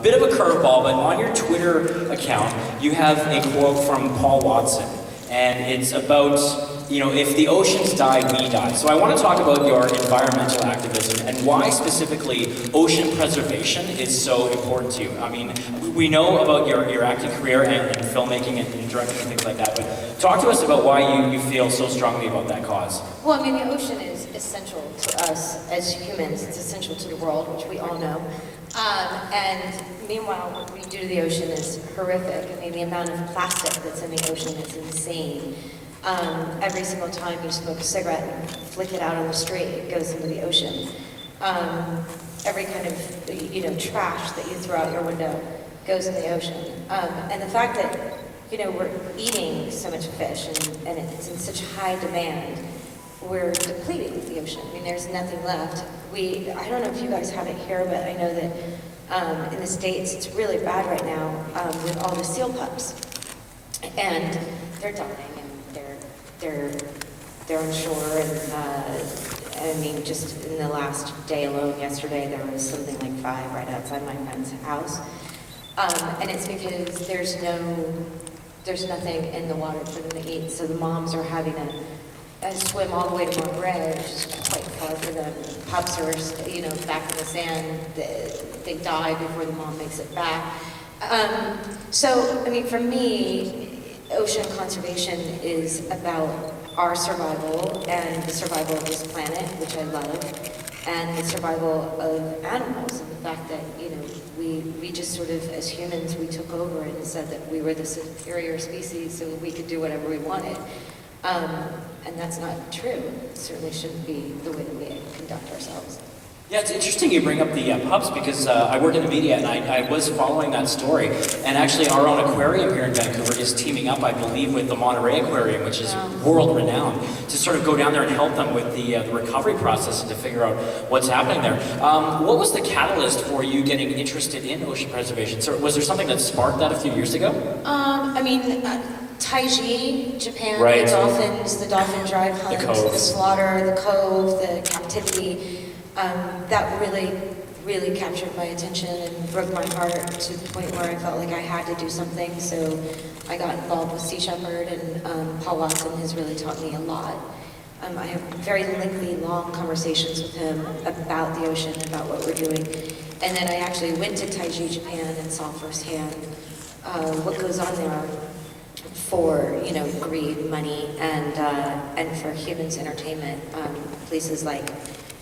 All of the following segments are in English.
bit of a curveball, but on your Twitter account, you have a quote from Paul Watson, and it's about, you know, if the oceans die, we die. So I want to talk about your environmental activism and why specifically ocean preservation is so important to you. I mean, we know about your acting career and filmmaking and directing and things like that, but talk to us about why you feel so strongly about that cause. Well, I mean, the ocean is essential to us as humans. It's essential to the world, which we all know. And meanwhile, what we do to the ocean is horrific. I mean, the amount of plastic that's in the ocean is insane. Every single time you smoke a cigarette and flick it out on the street, it goes into the ocean. Every kind of, you know, trash that you throw out your window goes in the ocean. And the fact that, you know, we're eating so much fish and it's in such high demand, we're depleting the ocean. I mean, there's nothing left. I don't know if you guys have it here, but I know that in the States it's really bad right now with all the seal pups. And they're dying and they're on shore and I mean, just in the last day alone, yesterday, there was something like 5 right outside my friend's house. And it's because there's nothing in the water for them to eat, so the moms are having to swim all the way to Monterey, which is quite far for them. Pups are, you know, back in the sand. They die before the mom makes it back. So, I mean, for me, ocean conservation is about our survival and the survival of this planet, which I love, and the survival of animals, and the fact that, you know, we just sort of, as humans, we took over it and said that we were the superior species so we could do whatever we wanted. And that's not true. It certainly shouldn't be the way that we conduct ourselves. Yeah, it's interesting you bring up the pups because I work in the media and I was following that story. And actually our own aquarium here in Vancouver is teaming up, I believe, with the Monterey Aquarium, which is world-renowned, to sort of go down there and help them with the recovery process and to figure out what's happening there. What was the catalyst for you getting interested in ocean preservation? So was there something that sparked that a few years ago? I mean, Taiji, Japan, right. The dolphins, the dolphin drive hunt, the slaughter, the cove, the captivity. That really captured my attention and broke my heart to the point where I felt like I had to do something. So I got involved with Sea Shepherd, and Paul Watson has really taught me a lot. I have very lengthy, long conversations with him about the ocean, about what we're doing. And then I actually went to Taiji, Japan, and saw firsthand what goes on there for, you know, greed, money, and for humans' entertainment. Places like,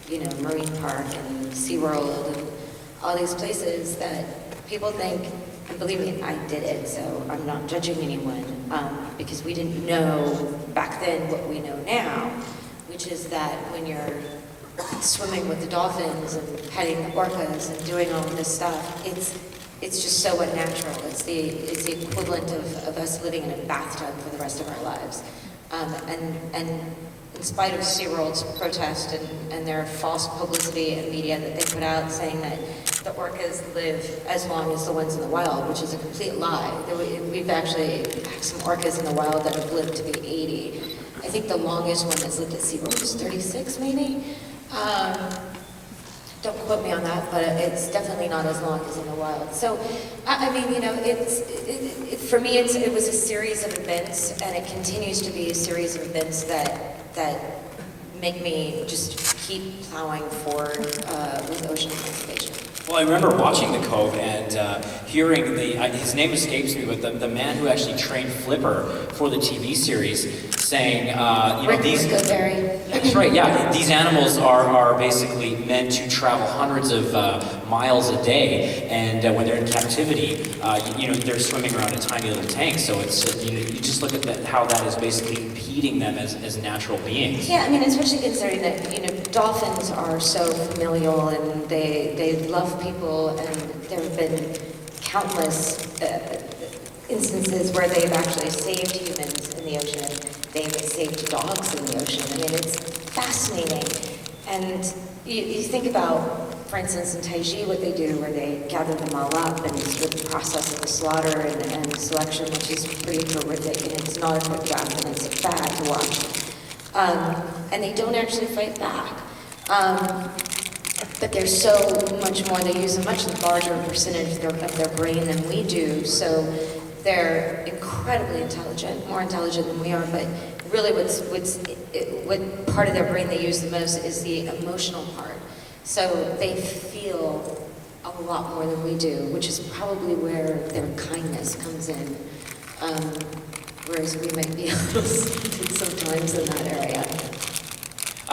you know, Marine Park and SeaWorld and all these places that people think, and believe me, I did it, so I'm not judging anyone, because we didn't know back then what we know now, which is that when you're swimming with the dolphins and petting the orcas and doing all of this stuff, it's just so unnatural. It's the equivalent of us living in a bathtub for the rest of our lives. And in spite of SeaWorld's protest and their false publicity and media that they put out saying that the orcas live as long as the ones in the wild, which is a complete lie. We've actually had some orcas in the wild that have lived to be 80. I think the longest one that's lived at SeaWorld is 36, maybe. Don't quote me on that, but it's definitely not as long as in the wild. So, I mean, you know, for me, it was a series of events, and it continues to be a series of events that make me just keep plowing forward with ocean conservation. Well, I remember watching The Cove and hearing his name escapes me, but the man who actually trained Flipper for the TV series saying, you know, these... That's right, yeah. These animals are basically meant to travel hundreds of miles a day, and when they're in captivity, you know, they're swimming around a tiny little tank, so it's, you know, you just look at how that is basically impeding them as natural beings. Yeah, I mean, especially considering that, you know, dolphins are so familial and they love people, and there have been countless instances where they've actually saved humans in the ocean. They've saved dogs in the ocean. I mean, it's fascinating. And you think about, for instance, in Taiji, what they do, where they gather them all up and the process of the slaughter and selection, which is pretty horrific, and it's not a quick death, and it's bad to watch. And they don't actually fight back. but they're so much more, they use a much larger percentage of their brain than we do, so they're incredibly intelligent, more intelligent than we are, but really what part of their brain they use the most is the emotional part. So they feel a lot more than we do, which is probably where their kindness comes in, whereas we might be a little stunted sometimes in that area.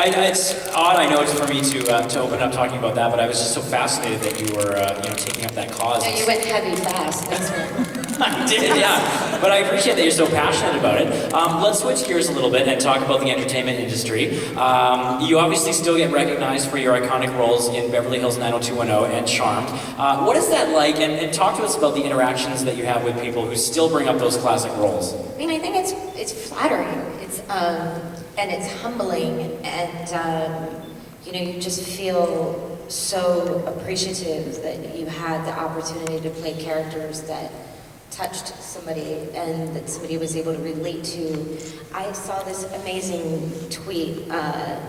It's odd, I know it's for me to open up talking about that, but I was just so fascinated that you were taking up that cause. Yeah, you went heavy fast, that's right. I did, yeah. But I appreciate that you're so passionate about it. Let's switch gears a little bit and talk about the entertainment industry. You obviously still get recognized for your iconic roles in Beverly Hills 90210 and Charmed. What is that like? And talk to us about the interactions that you have with people who still bring up those classic roles. I mean, I think it's flattering. And it's humbling, and you just feel so appreciative that you had the opportunity to play characters that touched somebody and that somebody was able to relate to. I saw this amazing tweet, I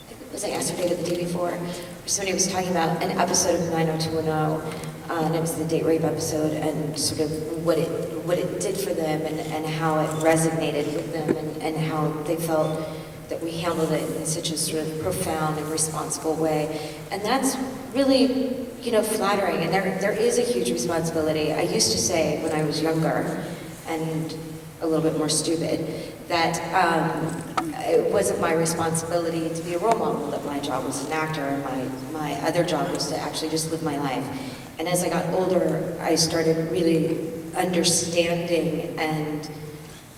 think it was like yesterday or the day before, where somebody was talking about an episode of 90210, and it was the date rape episode, and sort of what it did for them, and how it resonated with them, and how they felt that we handled it in such a sort of profound and responsible way. And that's really, flattering, and there is a huge responsibility. I used to say when I was younger and a little bit more stupid that it wasn't my responsibility to be a role model, that my job was an actor, and my other job was to actually just live my life. And as I got older, I started really understanding and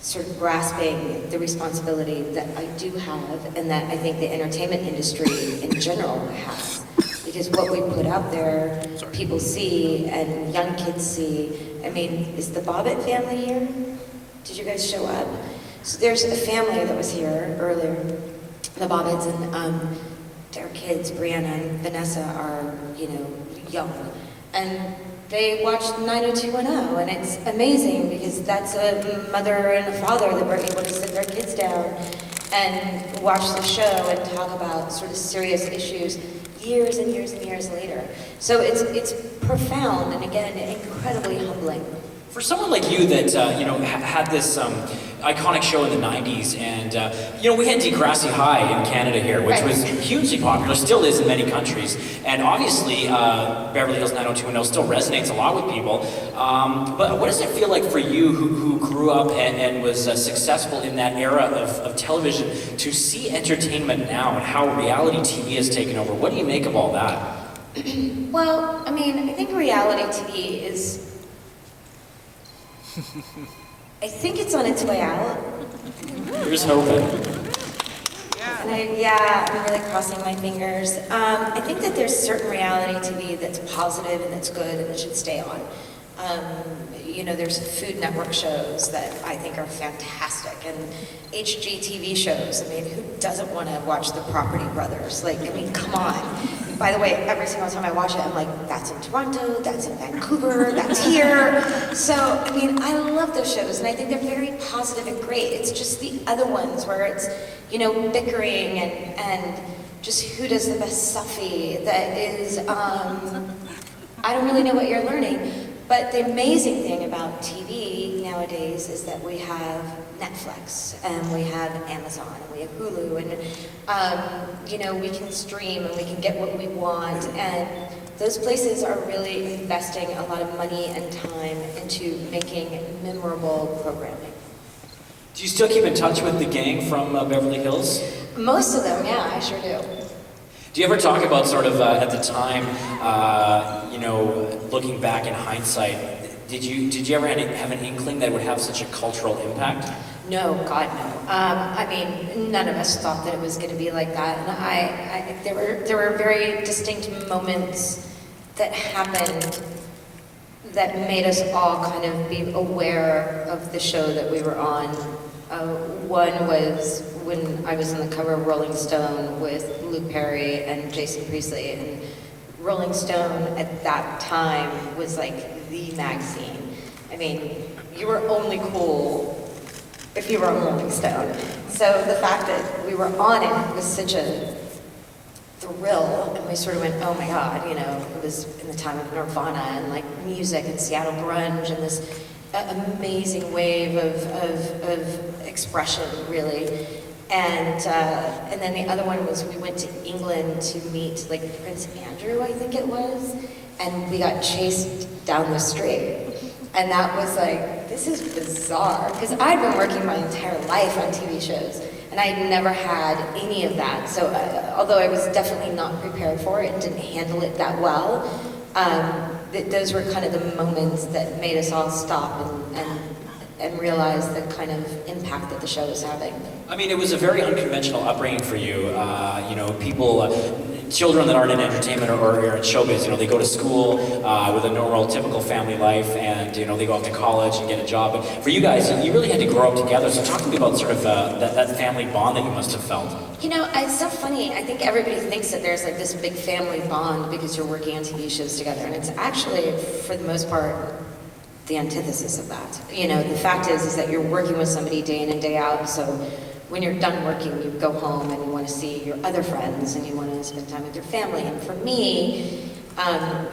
sort of grasping the responsibility that I do have, and that I think the entertainment industry in general has. Because what we put out there, people see, and young kids see. I mean, is the Bobbitt family here? Did you guys show up? So there's a family that was here earlier, the Bobbitts, and their kids, Brianna and Vanessa, are, young. And they watched 90210, and it's amazing because that's a mother and a father that were able to sit their kids down and watch the show and talk about sort of serious issues years and years and years later. So it's profound, and again, incredibly humbling. For someone like you that had this iconic show in the 90s, and we had Degrassi High in Canada here, which was hugely popular, still is in many countries, and obviously Beverly Hills 90210 still resonates a lot with people. But what does it feel like for you, who grew up and was successful in that era of television, to see entertainment now and how reality TV has taken over? What do you make of all that? Well, I mean, I think reality TV is... I think it's on its way out. Here's hoping. And I'm really crossing my fingers. I think that there's certain reality TV that's positive and that's good and that should stay on. There's Food Network shows that I think are fantastic, and HGTV shows. I mean, who doesn't want to watch The Property Brothers? Come on. By the way, every single time I watch it, I'm like, that's in Toronto, that's in Vancouver, that's here. So, I love those shows, and I think they're very positive and great. It's just the other ones where it's, bickering and just who does the best selfie that is, I don't really know what you're learning. But the amazing thing about TV nowadays is that we have Netflix, and we have Amazon, and we have Hulu, and we can stream, and we can get what we want, and those places are really investing a lot of money and time into making memorable programming. Do you still keep in touch with the gang from Beverly Hills? Most of them, yeah, I sure do. Do you ever talk about sort of at the time, looking back in hindsight, did you ever have an inkling that it would have such a cultural impact? No, God, no. None of us thought that it was going to be like that. And there were very distinct moments that happened that made us all kind of be aware of the show that we were on. One was when I was on the cover of Rolling Stone with Luke Perry and Jason Priestley, and Rolling Stone at that time was like the magazine. You were only cool if you were on Rolling Stone. So the fact that we were on it was such a thrill, and we sort of went, oh my God, you know, it was in the time of Nirvana and like music and Seattle grunge and this amazing wave of expression, really. And then the other one was we went to England to meet like Prince Andrew, I think it was, and we got chased down the street. And that was like, this is bizarre, because I'd been working my entire life on TV shows, and I'd never had any of that. So although I was definitely not prepared for it and didn't handle it that well, those were kind of the moments that made us all stop and realize the kind of impact that the show was having. I mean, it was a very unconventional upbringing for you. You know, people, children that aren't in entertainment or in showbiz, you know, they go to school with a normal, typical family life, and, you know, they go off to college and get a job. But for you guys, you really had to grow up together. So talk to me about sort of that family bond that you must have felt. You know, it's so funny. I think everybody thinks that there's like this big family bond because you're working on TV shows together. And it's actually, for the most part, the antithesis of that. You know, the fact is that you're working with somebody day in and day out. So when you're done working, you go home and you want to see your other friends and you want to spend time with your family. And for me,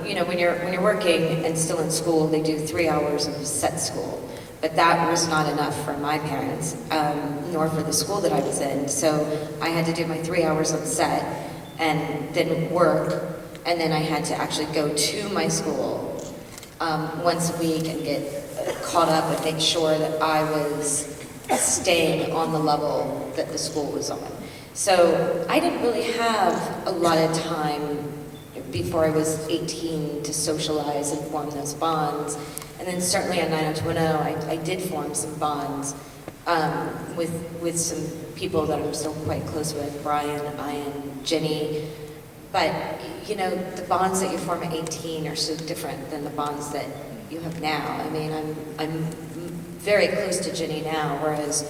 you know, when you're working and still in school, they do 3 hours of set school. But that was not enough for my parents, nor for the school that I was in. So I had to do my 3 hours on set and then work. And then I had to actually go to my school once a week and get caught up and make sure that I was staying on the level that the school was on. So I didn't really have a lot of time before I was 18 to socialize and form those bonds. And then certainly on 90210, I did form some bonds with some people that I'm still quite close with, Brian, Ian, Jenny. But, you know, the bonds that you form at 18 are so different than the bonds that you have now. I mean, I'm very close to Jenny now, whereas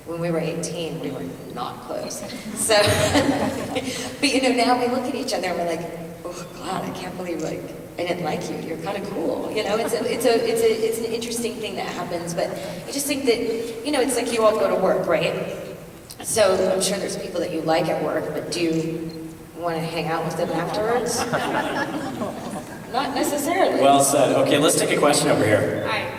when we were 18, we were not close. So, but you know, now we look at each other and we're like, oh God, I can't believe like I didn't like you. You're kind of cool. You know, it's an interesting thing that happens. But I just think that, you know, it's like you all go to work, right? So I'm sure there's people that you like at work, but do you want to hang out with them afterwards? Not necessarily. Well said. Okay, let's take a question over here. Hi.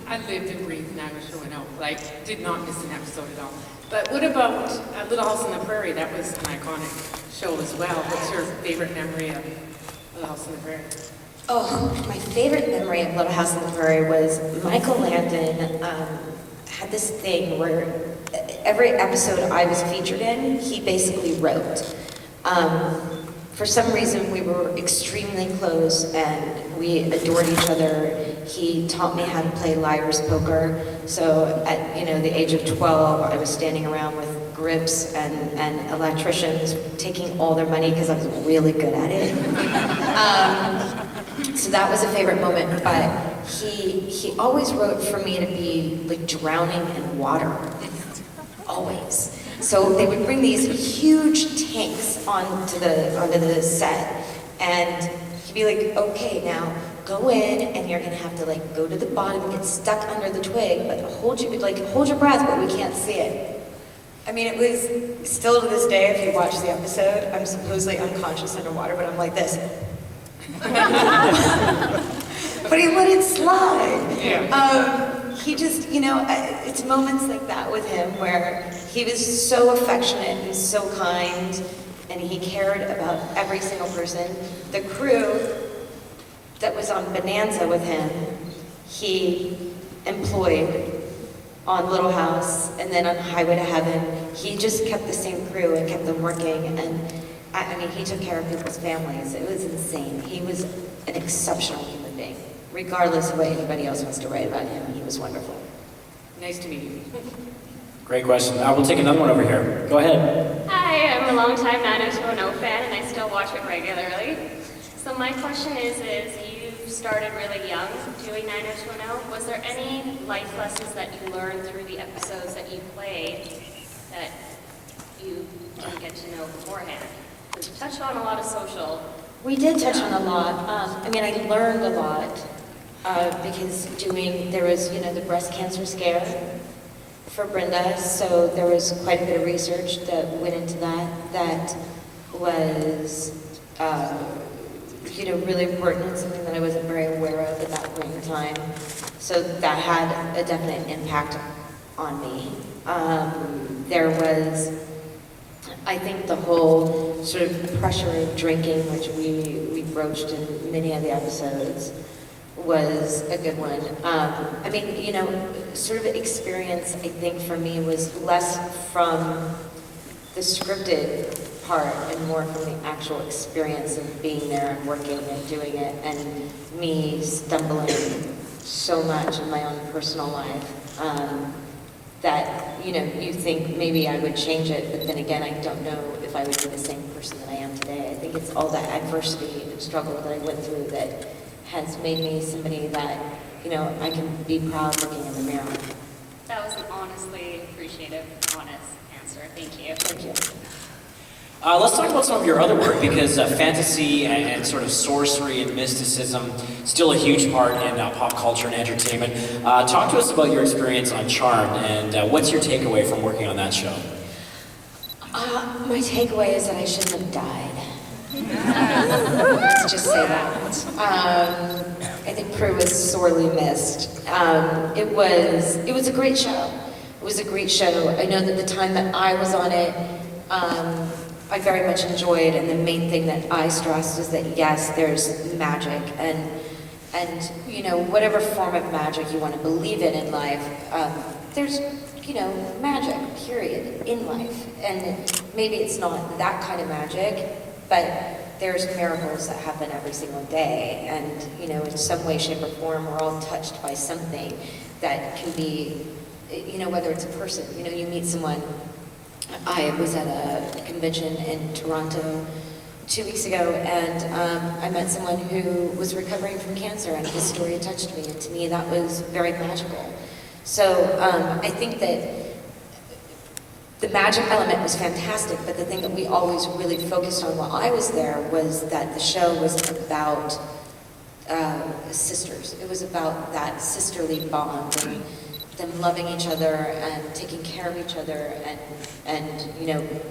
I lived and breathed Nashville, like, did not miss an episode at all. But what about Little House on the Prairie? That was an iconic show as well. What's your favorite memory of Little House on the Prairie? Oh, my favorite memory of Little House on the Prairie was Michael Landon had this thing where every episode I was featured in, he basically wrote. For some reason, we were extremely close and we adored each other. He taught me how to play liar's poker. So at, you know, the age of 12, I was standing around with grips and electricians taking all their money because I was really good at it. So that was a favorite moment, but he always wrote for me to be like drowning in water, always. So they would bring these huge tanks onto the set, and he'd be like, okay, now go in, and you're gonna have to like go to the bottom and get stuck under the twig, but hold your breath, but we can't see it. I mean, it was still to this day, if you watch the episode, I'm supposedly unconscious underwater, but I'm like this. But he let it slide. Yeah. He just, you know, it's moments like that with him where he was so affectionate and so kind, and he cared about every single person. The crew that was on Bonanza with him, he employed on Little House and then on Highway to Heaven. He just kept the same crew and kept them working, and I mean, he took care of people's families. It was insane. He was an exceptional human being. Regardless of what anybody else wants to write about him, he was wonderful. Nice to meet you. Great question. We'll take another one over here. Go ahead. Hi, I'm a longtime 90210 fan, and I still watch it regularly. So my question is you started really young doing 90210. Was there any life lessons that you learned through the episodes that you played that you didn't get to know beforehand? Because you touched on a lot of social. We did touch on a lot. I mean, I learned a lot because there was, you know, the breast cancer scare for Brenda, so there was quite a bit of research that went into that was, really important and something that I wasn't very aware of at that point in time. So that had a definite impact on me. There was, I think, the whole sort of pressure of drinking, which we broached in many of the episodes, was a good one. Sort of experience, I think, for me was less from the scripted part and more from the actual experience of being there and working and doing it, and me stumbling so much in my own personal life that, you think maybe I would change it, but then again, I don't know if I would be the same person that I am today. I think it's all that adversity and struggle that I went through that has made me somebody that, I can be proud looking in the mirror. That was an honestly appreciative, honest answer. Thank you. Thank you. Let's talk about some of your other work, because fantasy and sort of sorcery and mysticism still a huge part in pop culture and entertainment. Talk to us about your experience on Charmed, and what's your takeaway from working on that show? My takeaway is that I shouldn't have died. Let's just say that. I think Prue was sorely missed. It was a great show. It was a great show. I know that the time that I was on it, I very much enjoyed, and the main thing that I stressed is that yes, there's magic, and whatever form of magic you want to believe in life, there's magic, period, in life, and maybe it's not that kind of magic, but there's miracles that happen every single day, and in some way, shape, or form, we're all touched by something that can be, whether it's a person, you meet someone. I was at a convention in Toronto 2 weeks ago, and I met someone who was recovering from cancer, and his story touched me, and to me that was very magical. So I think that the magic element was fantastic, but the thing that we always really focused on while I was there was that the show was about sisters. It was about that sisterly bond, and them loving each other and taking care of each other, and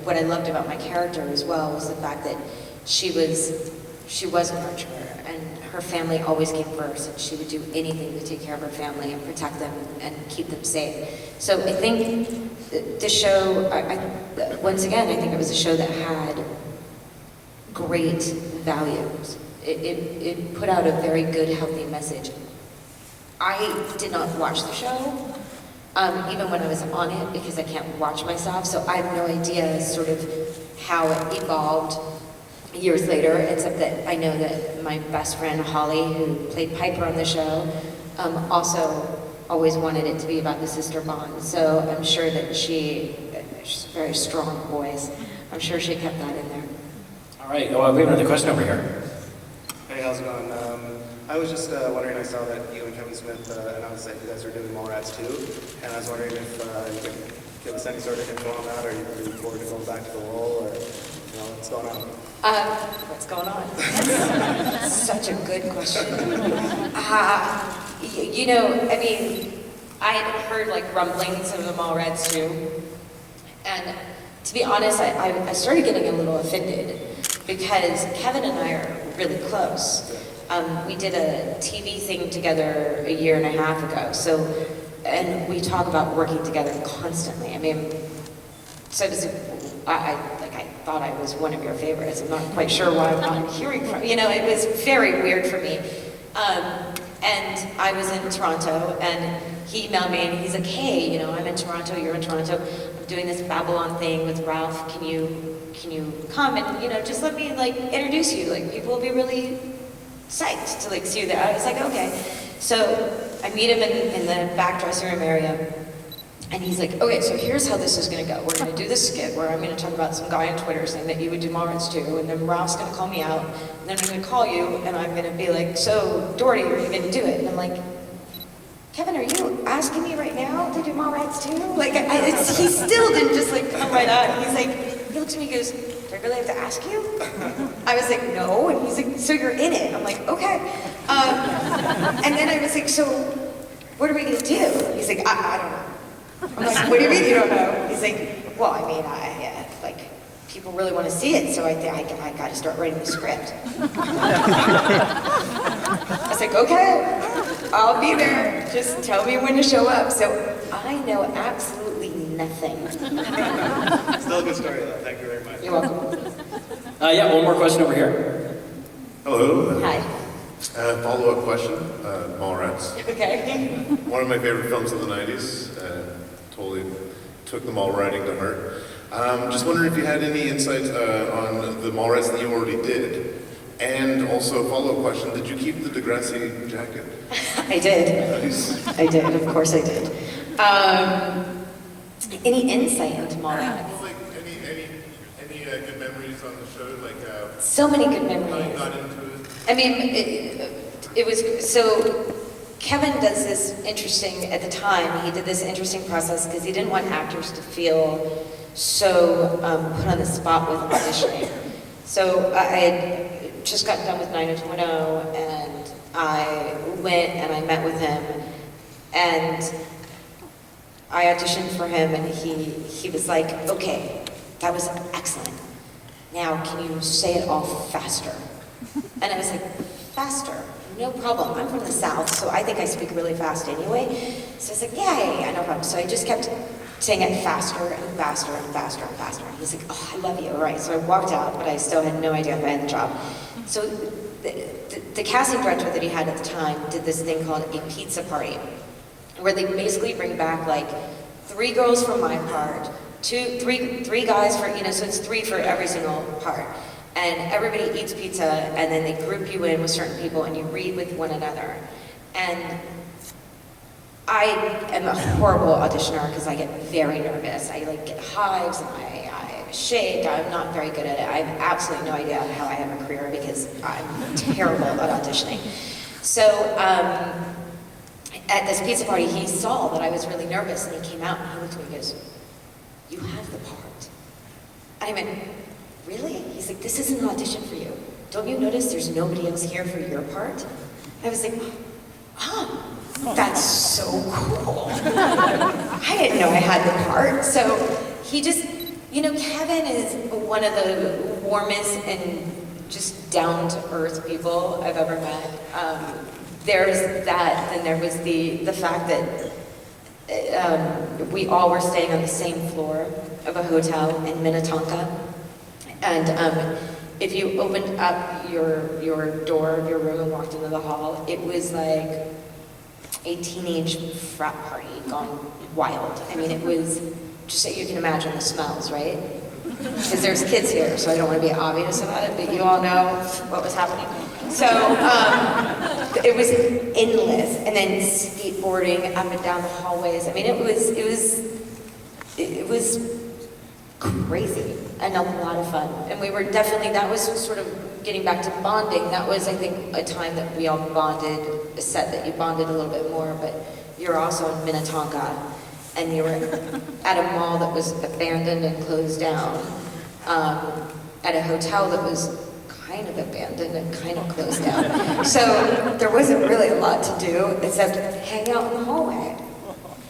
what I loved about my character as well was the fact that she was a nurturer, and her family always came first, and she would do anything to take care of her family and protect them and keep them safe. So I think the show, once again, I think it was a show that had great values. It put out a very good, healthy message. I did not watch the show, even when I was on it, because I can't watch myself, so I have no idea sort of how it evolved years later, except that I know that my best friend Holly, who played Piper on the show, also always wanted it to be about the sister bond, so I'm sure that she's a very strong voice. I'm sure she kept that in there. All right, well, we have another question over here. Hey, how's it going? I was just wondering, I saw that you and Kevin Smith announced that you guys are doing Mallrats too, and I was wondering if you could give us any sort of info on that, or you looking forward to going back to the role, or what's going on? What's going on? That's such a good question. I had heard rumblings of the Mallrats too, and to be honest, I started getting a little offended because Kevin and I are really close. We did a TV thing together a year and a half ago, and we talk about working together constantly. So it was, I thought I was one of your favorites. I'm not quite sure why I'm not hearing from you. It was very weird for me. And I was in Toronto, and he emailed me, and he's like, hey, I'm in Toronto, you're in Toronto. I'm doing this Babylon thing with Ralph. Can you come and just let me introduce you? People will be really psyched to see you there. I was like, okay. So I meet him in the back dressing room area, and he's like, okay, so here's how this is gonna go. We're gonna do this skit where I'm gonna talk about some guy on Twitter saying that you would do Mallrats too, and then Ralph's gonna call me out, and then I'm gonna call you, and I'm gonna be like, so Doherty, are you gonna do it? And I'm like, Kevin, are you asking me right now to do Mallrats too? He still didn't just come right out. He's like, he looks at me and goes, do I really have to ask you? I was like, no. And he's like, so you're in it. I'm like, okay. And then I was like, so what are we going to do? He's like, I don't know. I'm like, what do you mean you don't know? He's like, well, people really want to see it, so I got to start writing the script. I was like, okay, I'll be there. Just tell me when to show up. So I know absolutely nothing. Still a good story, though. Thank you very much. You're welcome. Yeah, one more question over here. Hello. Hi. Follow-up question, Mallrats. Okay. One of my favorite films of the 90s. Totally took the mall riding to heart. Just wondering if you had any insights on the Mallrats that you already did. And also, follow-up question, did you keep the Degrassi jacket? I did. Nice. I did, of course I did. Any insight into Mallrats? Well, like, any good memories on the show? Like, So many good how you memories. got into it? I mean, it was, so Kevin does this interesting, at the time, he did this interesting process because he didn't want actors to feel so put on the spot with auditioning. So I had just gotten done with 90210, and I went and I met with him, and I auditioned for him, and he was like, okay, that was excellent. Now, can you say it all faster? And I was like, faster? No problem. I'm from the South, so I think I speak really fast anyway. So I was like, yeah, no problem. So I just kept saying it faster and faster and faster and faster. And he's like, oh, I love you. All right. So I walked out, but I still had no idea if I had the job. So the casting director that he had at the time did this thing called a pizza party, where they basically bring back like 3 girls for my part, three guys for, so it's 3 for every single part. And everybody eats pizza, and then they group you in with certain people, and you read with one another. And I am a horrible auditioner because I get very nervous. I get hives, and I shake. I'm not very good at it. I have absolutely no idea how I have a career because I'm terrible at auditioning. So at this pizza party, he saw that I was really nervous, and he came out and he looked at me and goes, "You have the part." And I went, "Really?" He's like, "This is an audition for you. Don't you notice there's nobody else here for your part?" I was like, "Oh, that's so cool." I didn't know I had the part. So he just, Kevin is one of the warmest and just down-to-earth people I've ever met. There's that, and there was the fact that we all were staying on the same floor of a hotel in Minnetonka. And if you opened up your door of your room and walked into the hall, it was like a teenage frat party gone wild. I mean, it was just so you can imagine the smells, right? Because there's kids here, so I don't want to be obvious about it, but you all know what was happening. So it was endless, and then skateboarding up and down the hallways. I mean, it was crazy and a lot of fun. And we were definitely, that was sort of getting back to bonding. That was, I think, a time that we all bonded, a set that you bonded a little bit more, but you're also in Minnetonka, and you were at a mall that was abandoned and closed down, at a hotel that was kind of abandoned and kind of closed down. So there wasn't really a lot to do except hang out in the hallway.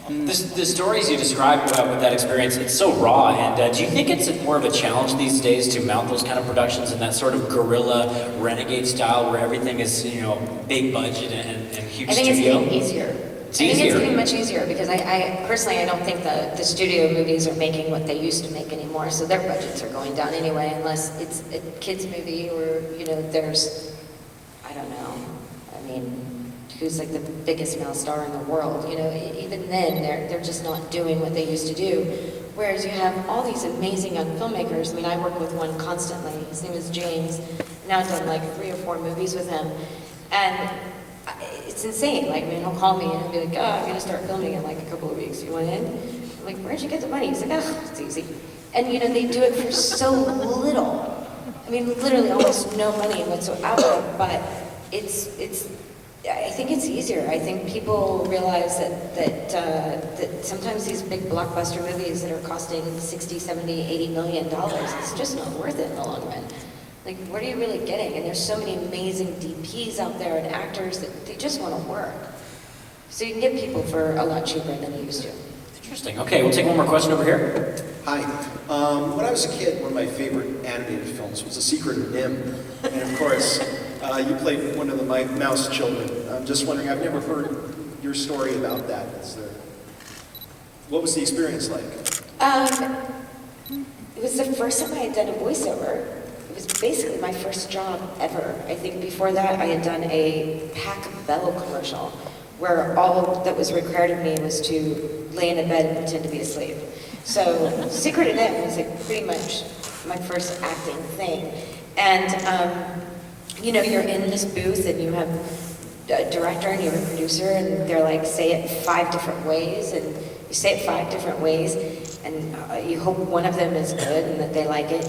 The stories you described with that experience, it's so raw, and do you think it's more of a challenge these days to mount those kind of productions in that sort of guerrilla, renegade style where everything is, big budget and huge I think studio? it's getting easier. It's I think easier. it's getting much easier because I personally, I don't think the studio movies are making what they used to make anymore, so their budgets are going down anyway, unless it's a kid's movie or, there's, I don't know, I mean, who's like the biggest male star in the world, even then they're just not doing what they used to do. Whereas you have all these amazing young filmmakers. I mean, I work with one constantly. His name is James. Now I've done like 3 or 4 movies with him. And it's insane. Like, he'll call me and he'll be like, "Oh, I'm gonna start filming in like a couple of weeks. You want in?" I'm like, "Where'd you get the money?" He's like, "Oh, it's easy." And they do it for so little. I mean, literally almost no money whatsoever, but I think it's easier. I think people realize that sometimes these big blockbuster movies that are costing $60, $70, $80 million, it's just not worth it in the long run. Like, what are you really getting? And there's so many amazing DPs out there and actors that they just want to work. So you can get people for a lot cheaper than you used to. Did Interesting. Okay, we'll take one more question over here. Hi. When I was a kid, one of my favorite animated films was The Secret of Nim. And of course, you played one of the mouse children. I'm just wondering, I've never heard your story about that. What was the experience like? It was the first time I had done a voiceover. It was basically my first job ever. I think before that I had done a Pack Bell commercial where all that was required of me was to lay in a bed and pretend to be asleep. So Secret of Nim was like pretty much my first acting thing. And you know, you're in this booth and you have a director and you have a producer and they're like, say it 5 different ways, and you say it 5 different ways, and you hope one of them is good and that they like it.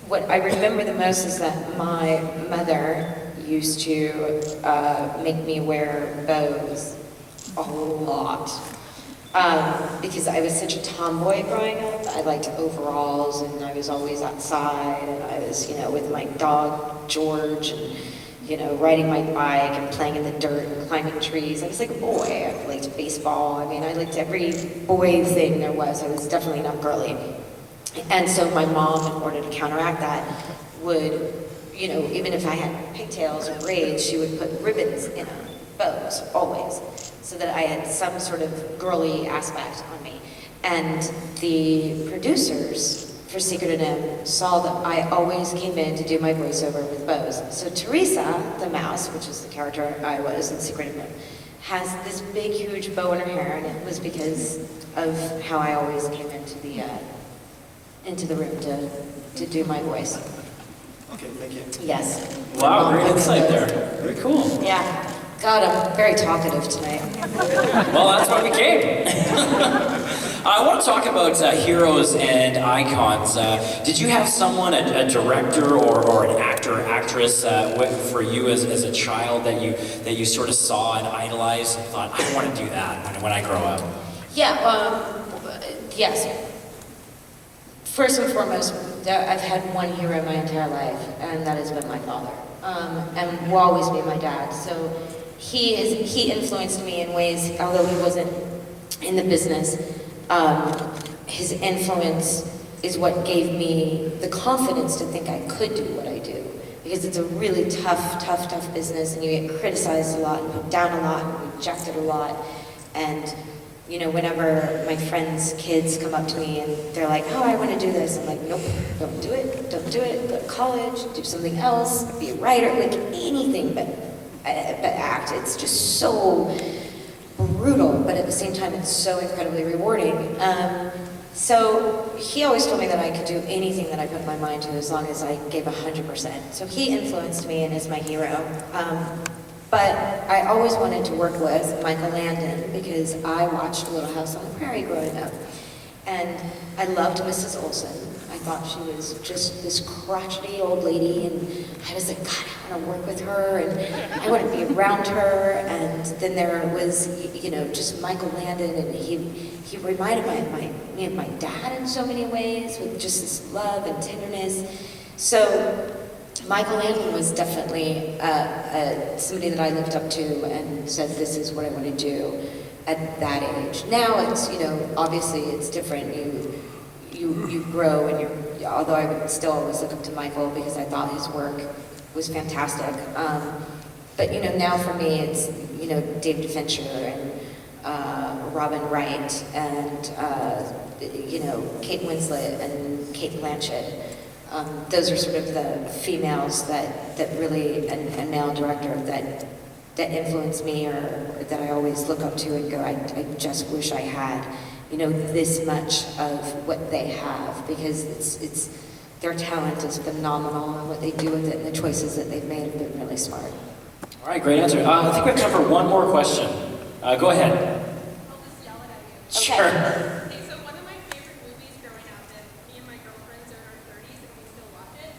What I remember the most is that my mother used to make me wear bows a lot. Because I was such a tomboy growing up. I liked overalls and I was always outside and I was, you know, with my dog George and, you know, riding my bike and playing in the dirt and climbing trees. I was like a boy. I liked baseball. I mean, I liked every boy thing there was. I was definitely not girly. And so my mom, in order to counteract that, would, you know, even if I had pigtails or braids, she would put ribbons in them, bows, always, so that I had some sort of girly aspect on me. And the producers for Secret of Nim saw that I always came in to do my voiceover with bows. So Teresa, the mouse, which is the character I was in Secret of Nim, has this big, huge bow in her hair, and it was because of how I always came into the room to do my voice. Okay, thank you. Yes. Wow, great insight there. Very cool. Yeah. God, I'm very talkative tonight. Well, that's why we came. I want to talk about heroes and icons. Did you have someone, a director or an actor or actress for you as a child that you sort of saw and idolized and thought, I want to do that when I grow up? Yeah, yes. First and foremost, I've had one hero my entire life, and that has been my father. And will always be my dad. So he influenced me in ways, although he wasn't in the business, his influence is what gave me the confidence to think I could do what I do. Because it's a really tough business, and you get criticized a lot, and put down a lot, and rejected a lot. And you know, whenever my friends' kids come up to me and they're like, oh, I want to do this, I'm like, nope, don't do it, go to college, do something else, be a writer, like anything but act. It's just so brutal, but at the same time, it's so incredibly rewarding. So he always told me that I could do anything that I put my mind to as long as I gave 100%. So he influenced me and is my hero. But I always wanted to work with Michael Landon because I watched Little House on the Prairie growing up. And I loved Mrs. Olsen. I thought she was just this crotchety old lady, and I was like, God, I want to work with her, and I want to be around her. And then there was, you know, just Michael Landon, and he reminded me of my dad in so many ways, with just this love and tenderness. So Michael Landon was definitely somebody that I looked up to and said, this is what I want to do at that age. Now it's, you know, obviously it's different. You grow, and although I would still always look up to Michael because I thought his work was fantastic. But, you know, now for me it's, you know, David Fincher and Robin Wright and, you know, Kate Winslet and Kate Blanchett. Those are sort of the females that really, and male director that influence me, or that I always look up to and go, I just wish I had, you know, this much of what they have, because it's their talent is phenomenal, and what they do with it and the choices that they've made have been really smart. All right, great answer. I think we have time for one more question. Go ahead. I'll just yell it at you. Sure. Okay, so one of my favorite movies growing up, and me and my girlfriends are in our 30s and we still watch it,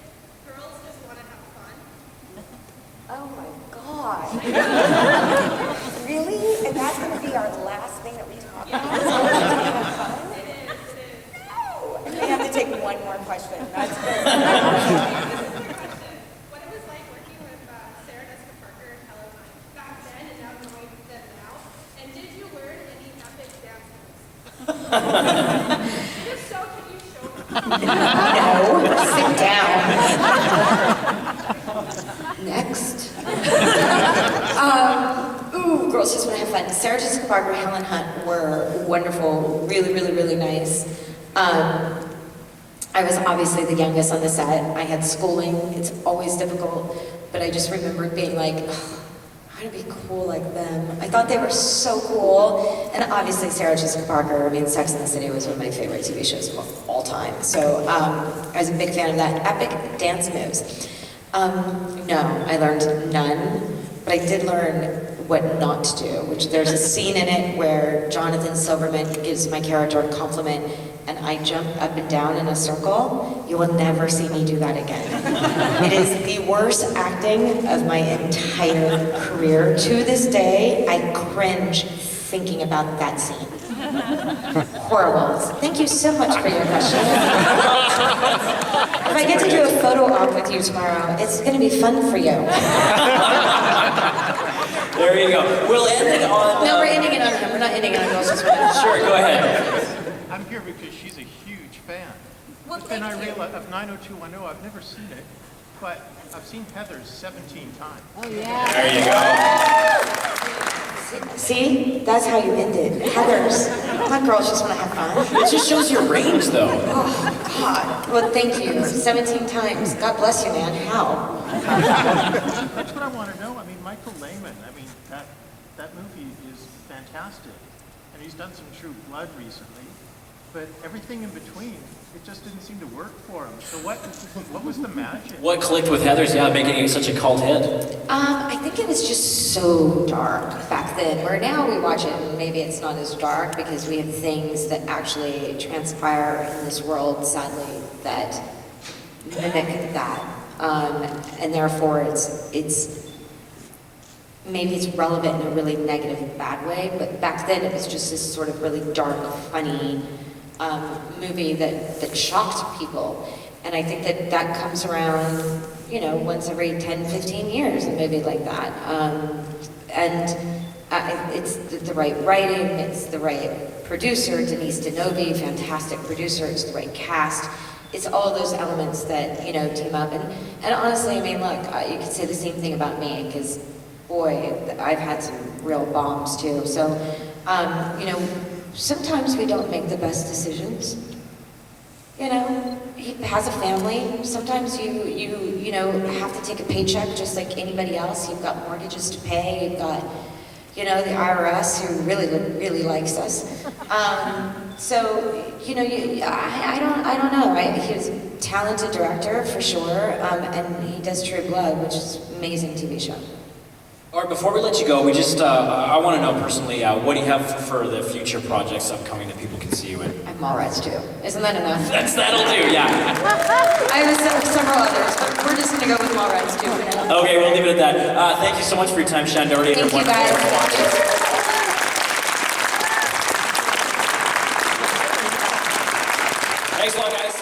Girls Just Want to Have Fun. Oh my God. Really? And that's going to be our last thing that we talk about? It is. No! And we have to take one more question. That's good. What it was like working with Sarah Jessica Parker and Helen Hunt back then and now knowing them now, and did you learn any epic dance moves? If so, can you show me? No, sit down. Next. Ooh, girls just want to have fun. Sarah Jessica Parker, Helen Hunt were wonderful, really, really, really nice. I was obviously the youngest on the set. I had schooling. It's always difficult, but I just remembered being like, oh, I want to be cool like them. I thought they were so cool. And obviously Sarah Jessica Parker, I mean, Sex and the City was one of my favorite TV shows of all time. So I was a big fan of that. Epic dance moves. No, I learned none, but I did learn what not to do, which there's a scene in it where Jonathan Silverman gives my character a compliment and I jump up and down in a circle. You will never see me do that again. It is the worst acting of my entire career. To this day, I cringe thinking about that scene. Horrible. Thank you so much for your question. If I get to do a photo op with you tomorrow, it's going to be fun for you. There you go. We'll end it on... No, we're ending it on him. We're not ending it on Girls Just Want. Sure, go ahead. I'm here because she's a huge fan. Well, But then I thank you. realized of 90210, I've never seen it, but I've seen Heather's 17 times. There you go. See? That's how you end it. Heathers. My girls just want to have fun. It just shows your range, though. Oh, God. Well, thank you. 17 times. God bless you, man. How? That's what I want to know. I mean, Michael Lehman, I mean, that movie is fantastic. And he's done some True Blood recently. But everything in between, it just didn't seem to work for him. So what was the magic? What clicked with Heather's, making it such a cult hit? I think it was just so dark back then, where now we watch it and maybe it's not as dark because we have things that actually transpire in this world, sadly, that mimic that. And therefore it's maybe it's relevant in a really negative, bad way, but back then it was just this sort of really dark, funny movie that shocked people. And I think that comes around, once every 10, 15 years, a movie like that. It's the right writing, it's the right producer, Denise Denovi, fantastic producer, it's the right cast. It's all those elements that, team up. And honestly, I mean, look, you could say the same thing about me, because, boy, I've had some real bombs, too. So, sometimes we don't make the best decisions. He has a family. Sometimes you have to take a paycheck just like anybody else. You've got mortgages to pay. You've got, the IRS who really likes us. I don't know. He was a talented director for sure, and he does True Blood, which is an amazing TV show. All right, before we let you go, I want to know personally, what do you have for the future projects upcoming that people can see you in? I'm Mallrats too. Isn't that enough? That'll do, yeah. I have several others, but we're just going to go with Mallrats too for now. Okay, we'll leave it at that. Thank you so much for your time, Shannen Doherty. Thank you, guys. Thanks a lot, guys.